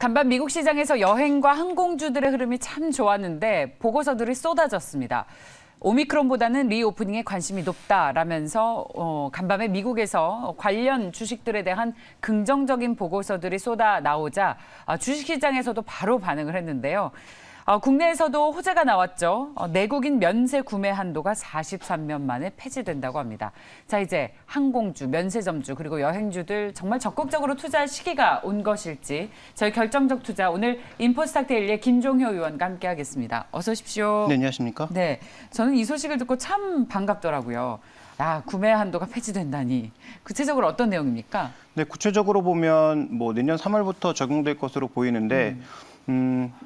간밤 미국 시장에서 여행과 항공주들의 흐름이 참 좋았는데 보고서들이 쏟아졌습니다. 오미크론보다는 리오프닝에 관심이 높다라면서 간밤에 미국에서 관련 주식들에 대한 긍정적인 보고서들이 쏟아 나오자 주식시장에서도 바로 반응을 했는데요. 국내에서도 호재가 나왔죠. 내국인 면세 구매 한도가 43년 만에 폐지된다고 합니다. 자, 이제 항공주, 면세점주 그리고 여행주들 정말 적극적으로 투자할 시기가 온 것일지 저희 결정적 투자 오늘 인포스탁데일리의 김종효 의원과 함께하겠습니다. 어서 오십시오. 네, 안녕하십니까? 네, 저는 이 소식을 듣고 참 반갑더라고요. 구매 한도가 폐지된다니. 구체적으로 어떤 내용입니까? 네, 구체적으로 보면 내년 3월부터 적용될 것으로 보이는데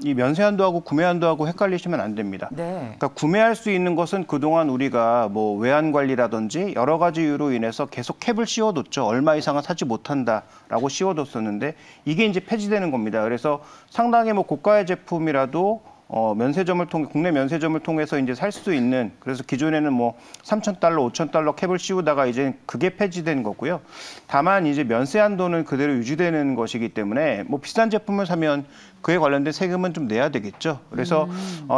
이 면세 한도하고 구매 한도하고 헷갈리시면 안 됩니다. 네. 그러니까 구매할 수 있는 것은 그동안 우리가 외환 관리라든지 여러 가지 이유로 인해서 계속 캡을 씌워뒀죠. 얼마 이상은 사지 못한다라고 씌워뒀었는데 이게 이제 폐지되는 겁니다. 그래서 상당히 고가의 제품이라도 면세점을 통해 국내 면세점을 통해서 이제 살 수 있는 그래서 기존에는 $3,000, $5,000 캡을 씌우다가 이제 그게 폐지된 거고요. 다만 이제 면세 한도는 그대로 유지되는 것이기 때문에 비싼 제품을 사면 그에 관련된 세금은 좀 내야 되겠죠. 그래서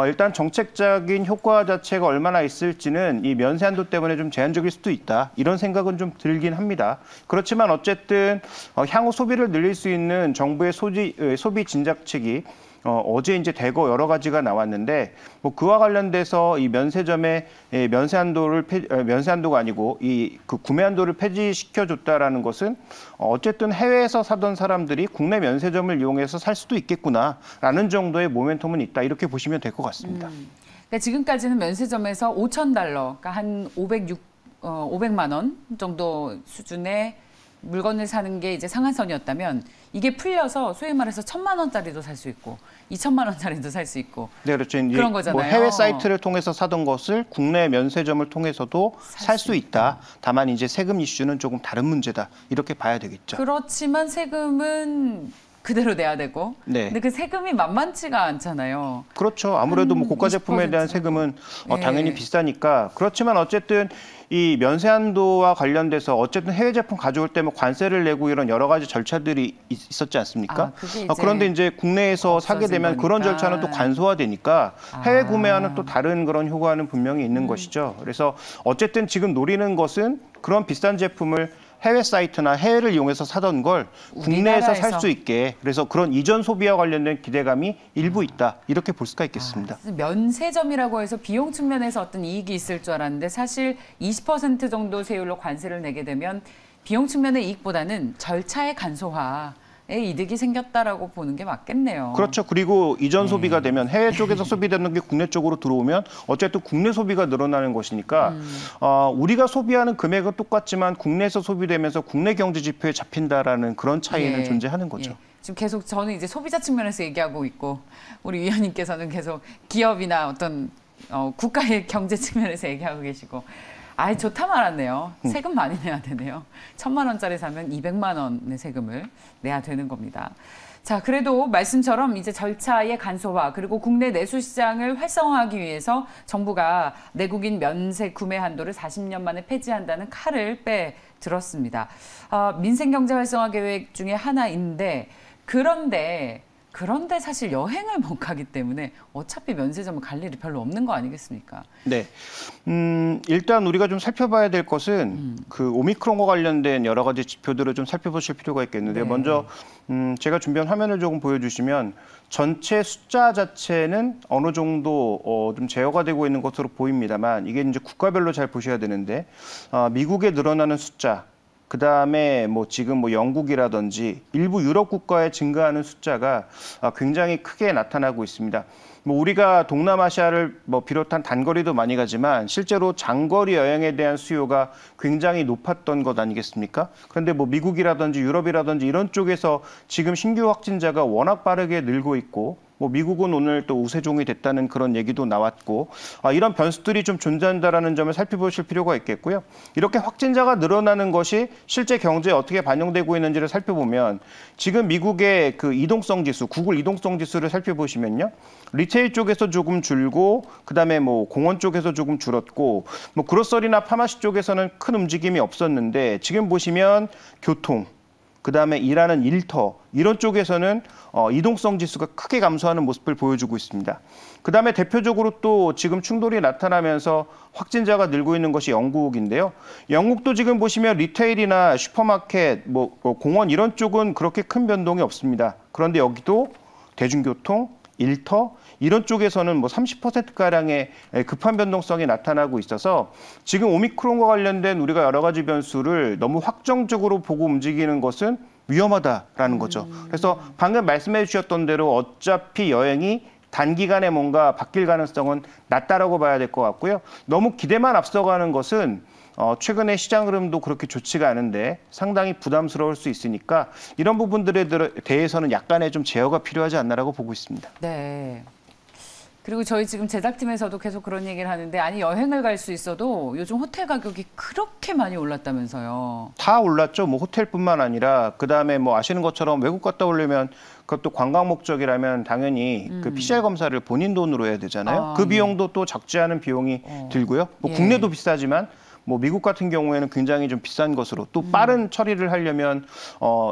일단 정책적인 효과 자체가 얼마나 있을지는 이 면세 한도 때문에 좀 제한적일 수도 있다. 이런 생각은 좀 들긴 합니다. 그렇지만 어쨌든 향후 소비를 늘릴 수 있는 정부의 소비 진작책이 어제 이제 대거 여러 가지가 나왔는데 그와 관련돼서 이 면세점의 면세 한도가 아니고 그 구매 한도를 폐지시켜 줬다라는 것은 어쨌든 해외에서 사던 사람들이 국내 면세점을 이용해서 살 수도 있겠구나라는 정도의 모멘텀은 있다 이렇게 보시면 될 것 같습니다. 그러니까 지금까지는 면세점에서 $5,000, 그러니까 한 500만 원 정도 수준의 물건을 사는 게 이제 상한선이었다면 이게 풀려서 소위 말해서 1,000만 원짜리도 살 수 있고 2,000만 원짜리도 살 수 있고 네, 그렇죠. 그런 거잖아요. 해외 사이트를 통해서 사던 것을 국내 면세점을 통해서도 살 수 있다. 다만 이제 세금 이슈는 조금 다른 문제다. 이렇게 봐야 되겠죠. 그렇지만 세금은 그대로 내야 되고 네. 근데 그 세금이 만만치가 않잖아요. 그렇죠. 아무래도 고가 제품에 대한 세금은 당연히 비싸니까. 그렇지만 어쨌든 이 면세 한도와 관련돼서 어쨌든 해외 제품 가져올 때 관세를 내고 이런 여러 가지 절차들이 있었지 않습니까? 그런데 이제 국내에서 사게 되면 거니까. 그런 절차는 또 간소화되니까 해외 구매와는 또 다른 그런 효과는 분명히 있는 것이죠. 그래서 어쨌든 지금 노리는 것은 그런 비싼 제품을 해외 사이트나 해외를 이용해서 사던 걸 국내에서 살 수 있게 그래서 그런 이전 소비와 관련된 기대감이 일부 있다. 이렇게 볼 수가 있겠습니다. 면세점이라고 해서 비용 측면에서 어떤 이익이 있을 줄 알았는데 사실 20% 정도 세율로 관세를 내게 되면 비용 측면의 이익보다는 절차의 간소화 이득이 생겼다라고 보는 게 맞겠네요. 그렇죠. 그리고 이전 소비가 되면 해외 쪽에서 소비되는 게 국내 쪽으로 들어오면 어쨌든 국내 소비가 늘어나는 것이니까 우리가 소비하는 금액은 똑같지만 국내에서 소비되면서 국내 경제 지표에 잡힌다라는 그런 차이는 존재하는 거죠. 지금 계속 저는 이제 소비자 측면에서 얘기하고 있고 우리 위원님께서는 계속 기업이나 어떤 국가의 경제 측면에서 얘기하고 계시고 좋다 말았네요. 세금 많이 내야 되네요. 1,000만 원짜리 사면 200만 원의 세금을 내야 되는 겁니다. 자, 그래도 말씀처럼 이제 절차의 간소화 그리고 국내 내수 시장을 활성화하기 위해서 정부가 내국인 면세 구매 한도를 40년 만에 폐지한다는 칼을 빼들었습니다. 민생 경제 활성화 계획 중에 하나인데 그런데 사실 여행을 못 가기 때문에 어차피 면세점을 갈 일이 별로 없는 거 아니겠습니까? 네. 일단 우리가 좀 살펴봐야 될 것은 그 오미크론과 관련된 여러 가지 지표들을 좀 살펴보실 필요가 있겠는데요. 네. 먼저 제가 준비한 화면을 조금 보여주시면 전체 숫자 자체는 어느 정도 좀 제어가 되고 있는 것으로 보입니다만 이게 이제 국가별로 잘 보셔야 되는데 미국에 늘어나는 숫자 그다음에 지금 영국이라든지 일부 유럽 국가에 증가하는 숫자가 굉장히 크게 나타나고 있습니다. 우리가 동남아시아를 비롯한 단거리도 많이 가지만 실제로 장거리 여행에 대한 수요가 굉장히 높았던 것 아니겠습니까? 그런데 미국이라든지 유럽이라든지 이런 쪽에서 지금 신규 확진자가 워낙 빠르게 늘고 있고 미국은 오늘 또 우세종이 됐다는 그런 얘기도 나왔고 이런 변수들이 좀 존재한다는 점을 살펴보실 필요가 있겠고요. 이렇게 확진자가 늘어나는 것이 실제 경제에 어떻게 반영되고 있는지를 살펴보면 지금 미국의 그 이동성 지수, 구글 이동성 지수를 살펴보시면요. 리테일 쪽에서 조금 줄고 그다음에 공원 쪽에서 조금 줄었고 그로서리나 파마시 쪽에서는 큰 움직임이 없었는데 지금 보시면 교통, 그다음에 일하는 일터 이런 쪽에서는 이동성 지수가 크게 감소하는 모습을 보여주고 있습니다. 그다음에 대표적으로 또 지금 충돌이 나타나면서 확진자가 늘고 있는 것이 영국인데요. 영국도 지금 보시면 리테일이나 슈퍼마켓, 공원 이런 쪽은 그렇게 큰 변동이 없습니다. 그런데 여기도 대중교통, 일터 이런 쪽에서는 30%가량의 급한 변동성이 나타나고 있어서 지금 오미크론과 관련된 우리가 여러 가지 변수를 너무 확정적으로 보고 움직이는 것은 위험하다라는 거죠. 그래서 방금 말씀해 주셨던 대로 어차피 여행이 단기간에 뭔가 바뀔 가능성은 낮다라고 봐야 될 것 같고요. 너무 기대만 앞서가는 것은 최근에 시장 흐름도 그렇게 좋지가 않은데 상당히 부담스러울 수 있으니까 이런 부분들에 대해서는 약간의 좀 제어가 필요하지 않나라고 보고 있습니다. 네. 그리고 저희 지금 제작팀에서도 계속 그런 얘기를 하는데 아니 여행을 갈 수 있어도 요즘 호텔 가격이 그렇게 많이 올랐다면서요. 다 올랐죠. 호텔뿐만 아니라 그다음에 아시는 것처럼 외국 갔다 오려면 그것도 관광 목적이라면 당연히 그 PCR 검사를 본인 돈으로 해야 되잖아요. 그 비용도 또 적지 않은 비용이 들고요. 국내도 비싸지만 미국 같은 경우에는 굉장히 좀 비싼 것으로 또 빠른 처리를 하려면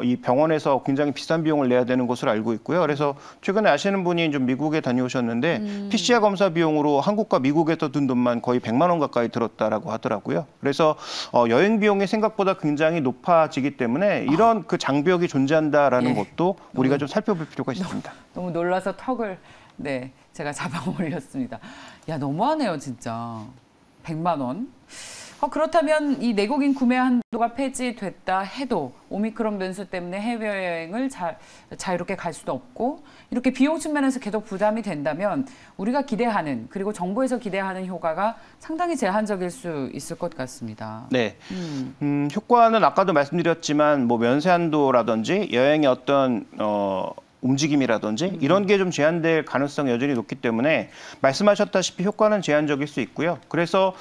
이 병원에서 굉장히 비싼 비용을 내야 되는 것으로 알고 있고요. 그래서 최근에 아시는 분이 좀 미국에 다녀오셨는데 PCR 검사 비용으로 한국과 미국에서 든 돈만 거의 100만 원 가까이 들었다라고 하더라고요. 그래서 여행 비용이 생각보다 굉장히 높아지기 때문에 이런 그 장벽이 존재한다라는 것도 우리가 좀 살펴볼 필요가 있습니다. 너무 놀라서 턱을 제가 잡아 올렸습니다. 야 너무하네요 진짜. 100만 원. 그렇다면 이 내국인 구매 한도가 폐지됐다 해도 오미크론 변수 때문에 해외여행을 자유롭게 갈 수도 없고 이렇게 비용 측면에서 계속 부담이 된다면 우리가 기대하는 그리고 정부에서 기대하는 효과가 상당히 제한적일 수 있을 것 같습니다. 네, 효과는 아까도 말씀드렸지만 면세 한도라든지 여행의 어떤 움직임이라든지 이런 게 좀 제한될 가능성이 여전히 높기 때문에 말씀하셨다시피 효과는 제한적일 수 있고요. 그래서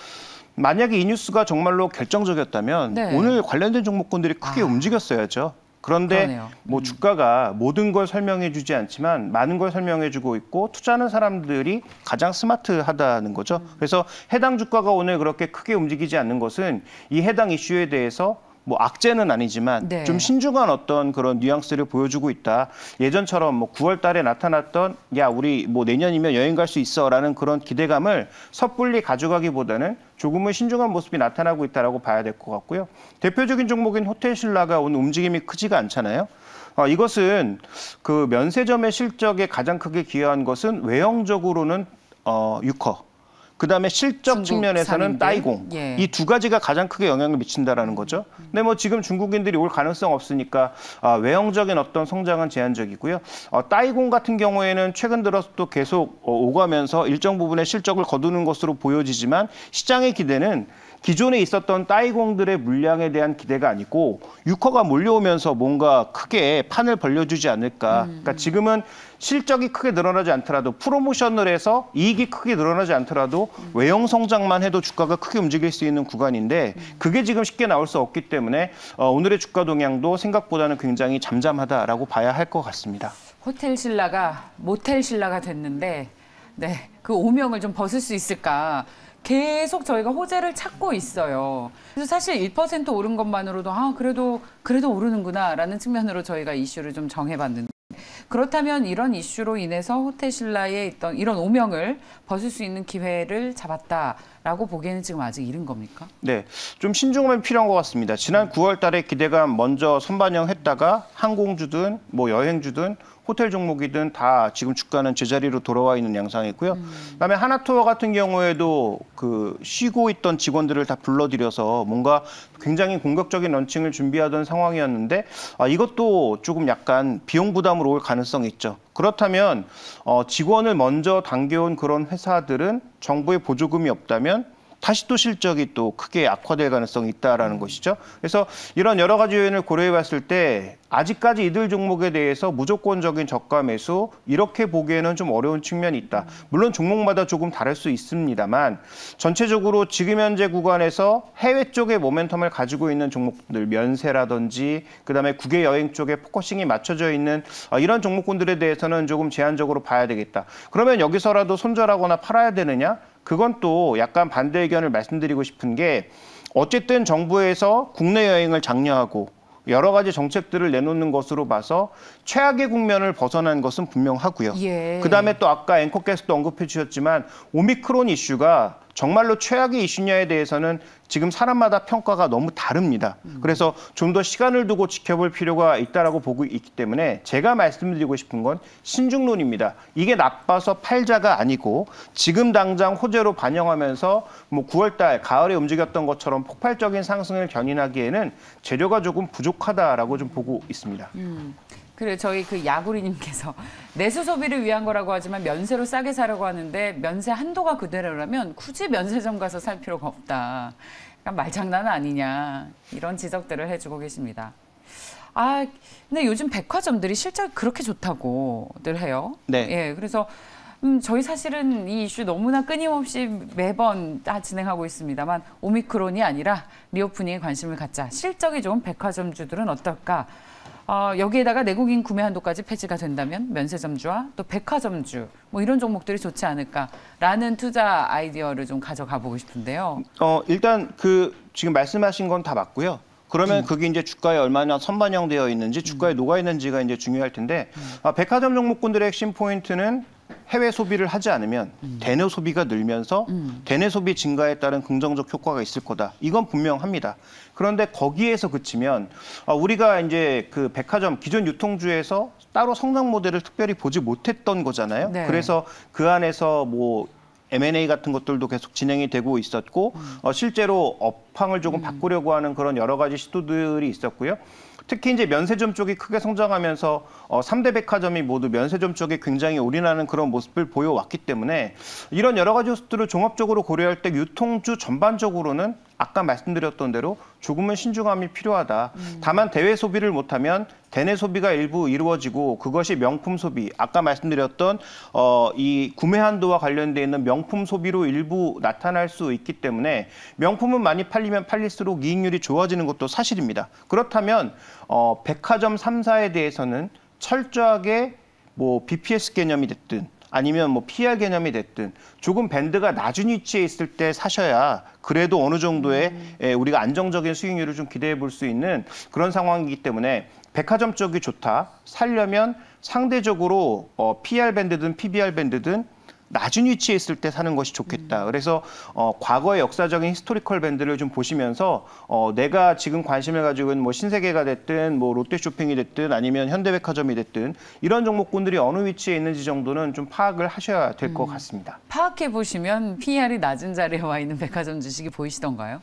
만약에 이 뉴스가 정말로 결정적이었다면 오늘 관련된 종목군들이 크게 움직였어야죠. 그런데 주가가 모든 걸 설명해 주지 않지만 많은 걸 설명해 주고 있고 투자하는 사람들이 가장 스마트하다는 거죠. 그래서 해당 주가가 오늘 그렇게 크게 움직이지 않는 것은 이 해당 이슈에 대해서 악재는 아니지만 좀 신중한 어떤 그런 뉘앙스를 보여주고 있다. 예전처럼 9월 달에 나타났던 야 우리 내년이면 여행 갈 수 있어라는 그런 기대감을 섣불리 가져가기보다는 조금은 신중한 모습이 나타나고 있다라고 봐야 될 것 같고요. 대표적인 종목인 호텔신라가 오늘 움직임이 크지가 않잖아요. 이것은 그 면세점의 실적에 가장 크게 기여한 것은 외형적으로는 유커. 그다음에 실적 측면에서는 따이공. 이 두 가지가 가장 크게 영향을 미친다라는 거죠. 근데 지금 중국인들이 올 가능성 없으니까 외형적인 어떤 성장은 제한적이고요. 따이공 같은 경우에는 최근 들어서 또 계속 오가면서 일정 부분의 실적을 거두는 것으로 보여지지만 시장의 기대는 기존에 있었던 따이공들의 물량에 대한 기대가 아니고 유커가 몰려오면서 뭔가 크게 판을 벌려주지 않을까. 그러니까 지금은 실적이 크게 늘어나지 않더라도 프로모션을 해서 이익이 크게 늘어나지 않더라도 외형 성장만 해도 주가가 크게 움직일 수 있는 구간인데 그게 지금 쉽게 나올 수 없기 때문에 오늘의 주가 동향도 생각보다는 굉장히 잠잠하다라고 봐야 할 것 같습니다. 호텔신라가 모텔신라가 됐는데 그 오명을 좀 벗을 수 있을까. 계속 저희가 호재를 찾고 있어요. 그래서 사실 1% 오른 것만으로도 그래도 오르는구나라는 측면으로 저희가 이슈를 좀 정해봤는데 그렇다면 이런 이슈로 인해서 호텔신라의 있던 이런 오명을 벗을 수 있는 기회를 잡았다라고 보기에는 지금 아직 이른 겁니까? 네, 좀 신중함이 필요한 것 같습니다. 지난 9월 달에 기대감 먼저 선반영했다가 항공주든 여행주든 호텔 종목이든 다 지금 주가는 제자리로 돌아와 있는 양상이고요. 그다음에 하나투어 같은 경우에도 그 쉬고 있던 직원들을 다 불러들여서 뭔가 굉장히 공격적인 런칭을 준비하던 상황이었는데 이것도 조금 약간 비용 부담으로 올 가능성이 있죠. 그렇다면 직원을 먼저 당겨온 그런 회사들은 정부의 보조금이 없다면 다시 또 실적이 또 크게 악화될 가능성이 있다라는 것이죠. 그래서 이런 여러 가지 요인을 고려해 봤을 때 아직까지 이들 종목에 대해서 무조건적인 저가 매수 이렇게 보기에는 좀 어려운 측면이 있다. 물론 종목마다 조금 다를 수 있습니다만 전체적으로 지금 현재 구간에서 해외 쪽에 모멘텀을 가지고 있는 종목들 면세라든지 그다음에 국외 여행 쪽에 포커싱이 맞춰져 있는 이런 종목군들에 대해서는 조금 제한적으로 봐야 되겠다. 그러면 여기서라도 손절하거나 팔아야 되느냐? 그건 또 약간 반대 의견을 말씀드리고 싶은 게 어쨌든 정부에서 국내 여행을 장려하고 여러 가지 정책들을 내놓는 것으로 봐서 최악의 국면을 벗어난 것은 분명하고요. 예. 그다음에 또 아까 앵커께서도 언급해 주셨지만 오미크론 이슈가 정말로 최악의 이슈냐에 대해서는 지금 사람마다 평가가 너무 다릅니다. 그래서 좀 더 시간을 두고 지켜볼 필요가 있다라고 보고 있기 때문에 제가 말씀드리고 싶은 건 신중론입니다. 이게 나빠서 팔자가 아니고 지금 당장 호재로 반영하면서 뭐 9월 달 가을에 움직였던 것처럼 폭발적인 상승을 견인하기에는 재료가 조금 부족하다라고 좀 보고 있습니다. 그래 저희 그 야구리님께서 내수 소비를 위한 거라고 하지만 면세로 싸게 사려고 하는데 면세 한도가 그대로라면 굳이 면세점 가서 살 필요가 없다. 약간 말장난 아니냐 이런 지적들을 해주고 계십니다. 아 근데 요즘 백화점들이 실적이 그렇게 좋다고들 해요. 네. 예, 그래서 저희 사실은 이 이슈 너무나 끊임없이 매번 다 진행하고 있습니다만 오미크론이 아니라 리오프닝에 관심을 갖자. 실적이 좋은 백화점주들은 어떨까? 여기에다가 내국인 구매 한도까지 폐지가 된다면 면세점주와 또 백화점주 뭐 이런 종목들이 좋지 않을까라는 투자 아이디어를 좀 가져가 보고 싶은데요. 일단 지금 말씀하신 건 다 맞고요. 그러면 그게 이제 주가에 얼마나 선반영되어 있는지 주가에 녹아 있는지가 이제 중요할 텐데 백화점 종목군들의 핵심 포인트는 해외 소비를 하지 않으면 대내 소비가 늘면서 대내 소비 증가에 따른 긍정적 효과가 있을 거다. 이건 분명합니다. 그런데 거기에서 그치면 우리가 이제 그 백화점 기존 유통주에서 따로 성장 모델을 특별히 보지 못했던 거잖아요. 네. 그래서 그 안에서 뭐 M&A 같은 것들도 계속 진행이 되고 있었고 실제로 업황을 조금 바꾸려고 하는 그런 여러 가지 시도들이 있었고요. 특히 이제 면세점 쪽이 크게 성장하면서 3대 백화점이 모두 면세점 쪽에 굉장히 올인하는 그런 모습을 보여왔기 때문에 이런 여러 가지 요소들을 종합적으로 고려할 때 유통주 전반적으로는 아까 말씀드렸던 대로 조금은 신중함이 필요하다. 다만 대외 소비를 못하면 대내 소비가 일부 이루어지고 그것이 명품 소비, 아까 말씀드렸던 이 구매 한도와 관련돼 있는 명품 소비로 일부 나타날 수 있기 때문에 명품은 많이 팔리면 팔릴수록 이익률이 좋아지는 것도 사실입니다. 그렇다면 백화점 3사에 대해서는 철저하게 뭐 BPS 개념이 됐든 아니면 뭐 PR 개념이 됐든 조금 밴드가 낮은 위치에 있을 때 사셔야 그래도 어느 정도의 우리가 안정적인 수익률을 좀 기대해 볼 수 있는 그런 상황이기 때문에 백화점 쪽이 좋다. 살려면 상대적으로 PR 밴드든 PBR 밴드든 낮은 위치에 있을 때 사는 것이 좋겠다. 그래서 과거의 역사적인 히스토리컬 밴드를 좀 보시면서 내가 지금 관심을 가지고 있는 뭐 신세계가 됐든 뭐 롯데쇼핑이 됐든 아니면 현대백화점이 됐든 이런 종목군들이 어느 위치에 있는지 정도는 좀 파악을 하셔야 될 것 같습니다. 파악해 보시면 PER이 낮은 자리에 와 있는 백화점 주식이 보이시던가요?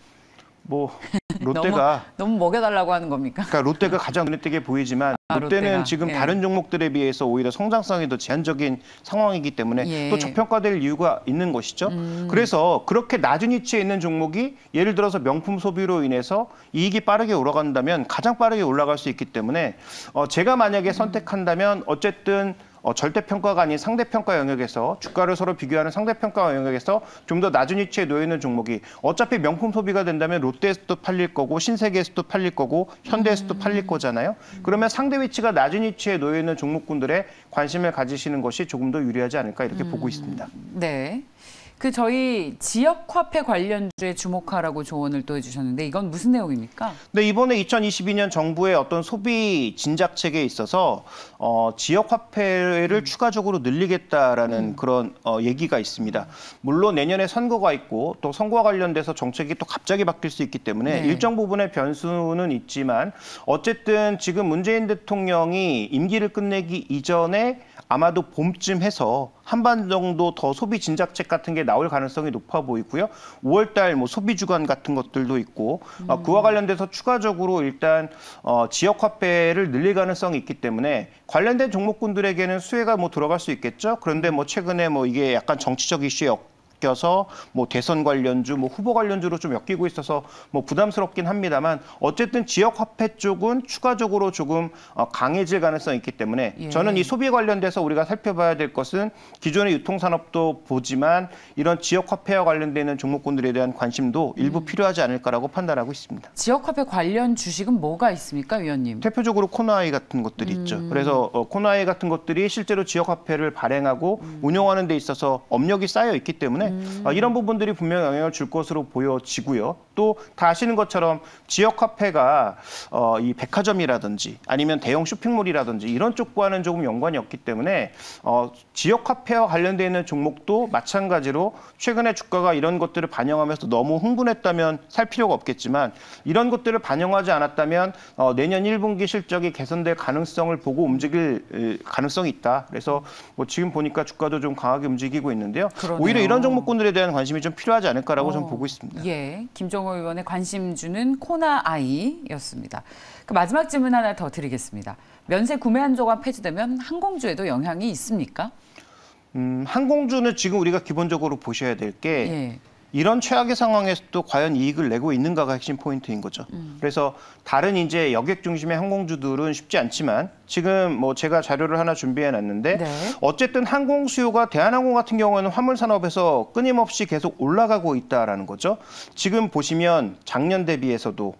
뭐 롯데가 너무 먹여달라고 하는 겁니까? 그러니까 롯데가 가장 눈에 띄게 보이지만 롯데는 롯데가, 지금 예. 다른 종목들에 비해서 오히려 성장성이 더 제한적인 상황이기 때문에 예. 또 저평가될 이유가 있는 것이죠. 그래서 그렇게 낮은 위치에 있는 종목이 예를 들어서 명품 소비로 인해서 이익이 빠르게 올라간다면 가장 빠르게 올라갈 수 있기 때문에 제가 만약에 선택한다면 어쨌든 절대평가가 아닌 상대평가 영역에서 주가를 서로 비교하는 상대평가 영역에서 좀 더 낮은 위치에 놓여 있는 종목이 어차피 명품 소비가 된다면 롯데에서도 팔릴 거고 신세계에서도 팔릴 거고 현대에서도 팔릴 거잖아요. 그러면 상대 위치가 낮은 위치에 놓여 있는 종목군들의 관심을 가지시는 것이 조금 더 유리하지 않을까 이렇게 보고 있습니다. 네. 저희 지역화폐 관련주에 주목하라고 조언을 또 해주셨는데 이건 무슨 내용입니까? 네, 이번에 2022년 정부의 어떤 소비 진작책에 있어서 지역화폐를 추가적으로 늘리겠다라는 그런 얘기가 있습니다. 물론 내년에 선거가 있고 또 선거와 관련돼서 정책이 또 갑자기 바뀔 수 있기 때문에 네. 일정 부분의 변수는 있지만 어쨌든 지금 문재인 대통령이 임기를 끝내기 이전에 아마도 봄쯤 해서 한반 정도 더 소비 진작책 같은 게 나올 가능성이 높아 보이고요. 5월 달 뭐 소비 주간 같은 것들도 있고 그와 관련돼서 추가적으로 일단 지역 화폐를 늘릴 가능성이 있기 때문에 관련된 종목군들에게는 수혜가 뭐 들어갈 수 있겠죠. 그런데 뭐 최근에 뭐 이게 약간 정치적 이슈에 껴서 뭐 대선 관련주, 뭐 후보 관련주로 좀 엮이고 있어서 뭐 부담스럽긴 합니다만 어쨌든 지역 화폐 쪽은 추가적으로 조금 강해질 가능성이 있기 때문에 예. 저는 이 소비 관련돼서 우리가 살펴봐야 될 것은 기존의 유통산업도 보지만 이런 지역 화폐와 관련되는 종목군들에 대한 관심도 일부 필요하지 않을까라고 판단하고 있습니다. 지역화폐 관련 주식은 뭐가 있습니까, 위원님? 대표적으로 코나이 같은 것들이 있죠. 그래서 코나이 같은 것들이 실제로 지역 화폐를 발행하고 운영하는 데 있어서 업력이 쌓여 있기 때문에 이런 부분들이 분명 영향을 줄 것으로 보여지고요. 또 다 아시는 것처럼 지역 화폐가 이 백화점이라든지 아니면 대형 쇼핑몰이라든지 이런 쪽과는 조금 연관이 없기 때문에 지역 화폐와 관련되어 있는 종목도 마찬가지로 최근에 주가가 이런 것들을 반영하면서 너무 흥분했다면 살 필요가 없겠지만 이런 것들을 반영하지 않았다면 내년 1분기 실적이 개선될 가능성을 보고 움직일 가능성이 있다. 그래서 뭐 지금 보니까 주가도 좀 강하게 움직이고 있는데요. 그러네요. 오히려 이런 종목군들에 대한 관심이 좀 필요하지 않을까라고 저는 보고 있습니다. 예, 김종호 의원의 관심 주는 코나아이였습니다. 그 마지막 질문 하나 더 드리겠습니다. 면세 구매 한도가 폐지되면 항공주에도 영향이 있습니까? 항공주는 지금 우리가 기본적으로 보셔야 될 게 예. 이런 최악의 상황에서도 과연 이익을 내고 있는가가 핵심 포인트인 거죠. 그래서 다른 이제 여객 중심의 항공주들은 쉽지 않지만 지금 뭐 제가 자료를 하나 준비해 놨는데 네. 어쨌든 항공 수요가 대한항공 같은 경우에는 화물 산업에서 끊임없이 계속 올라가고 있다라는 거죠. 지금 보시면 작년 대비해서도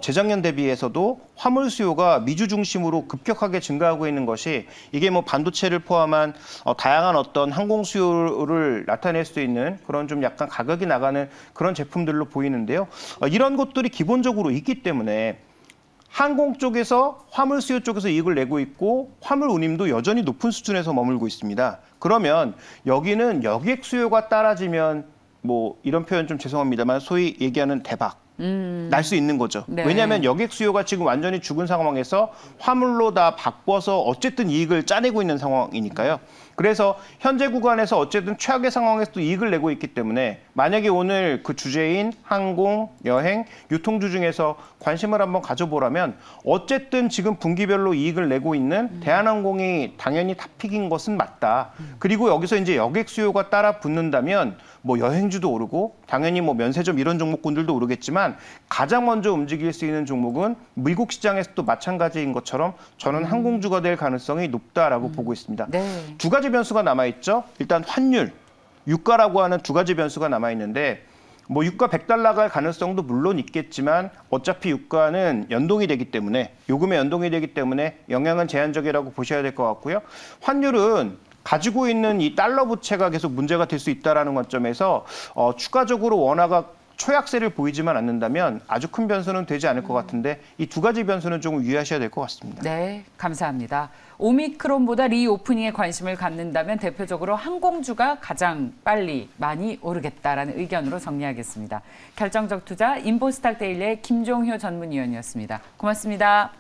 재작년 대비해서도 화물 수요가 미주 중심으로 급격하게 증가하고 있는 것이 이게 뭐 반도체를 포함한 다양한 어떤 항공 수요를 나타낼 수 있는 그런 좀 약간 가격이 나가는 그런 제품들로 보이는데요. 이런 것들이 기본적으로 있기 때문에 항공 쪽에서 화물 수요 쪽에서 이익을 내고 있고 화물 운임도 여전히 높은 수준에서 머물고 있습니다. 그러면 여기는 여객 수요가 따라지면 뭐 이런 표현 좀 죄송합니다만 소위 얘기하는 대박. 날 수 있는 거죠. 네. 왜냐하면 여객 수요가 지금 완전히 죽은 상황에서 화물로 다 바꿔서 어쨌든 이익을 짜내고 있는 상황이니까요. 그래서 현재 구간에서 어쨌든 최악의 상황에서도 이익을 내고 있기 때문에 만약에 오늘 그 주제인 항공, 여행, 유통주 중에서 관심을 한번 가져보라면 어쨌든 지금 분기별로 이익을 내고 있는 대한항공이 당연히 탑픽인 것은 맞다. 그리고 여기서 이제 여객 수요가 따라 붙는다면 뭐 여행주도 오르고 당연히 뭐 면세점 이런 종목군들도 오르겠지만 가장 먼저 움직일 수 있는 종목은 미국 시장에서도 마찬가지인 것처럼 저는 항공주가 될 가능성이 높다라고 보고 있습니다. 네. 두 가지 변수가 남아있죠. 일단 환율, 유가라고 하는 두 가지 변수가 남아있는데 뭐 유가 100달러 갈 가능성도 물론 있겠지만 어차피 유가는 연동이 되기 때문에 요금에 연동이 되기 때문에 영향은 제한적이라고 보셔야 될 것 같고요. 환율은 가지고 있는 이 달러 부채가 계속 문제가 될 수 있다는 관점에서 추가적으로 원화가 초약세를 보이지만 않는다면 아주 큰 변수는 되지 않을 것 같은데 이 두 가지 변수는 조금 유의하셔야 될 것 같습니다. 네, 감사합니다. 오미크론보다 리오프닝에 관심을 갖는다면 대표적으로 항공주가 가장 빨리 많이 오르겠다라는 의견으로 정리하겠습니다. 결정적 투자 인보스탁 데일리의 김종효 전문위원이었습니다. 고맙습니다.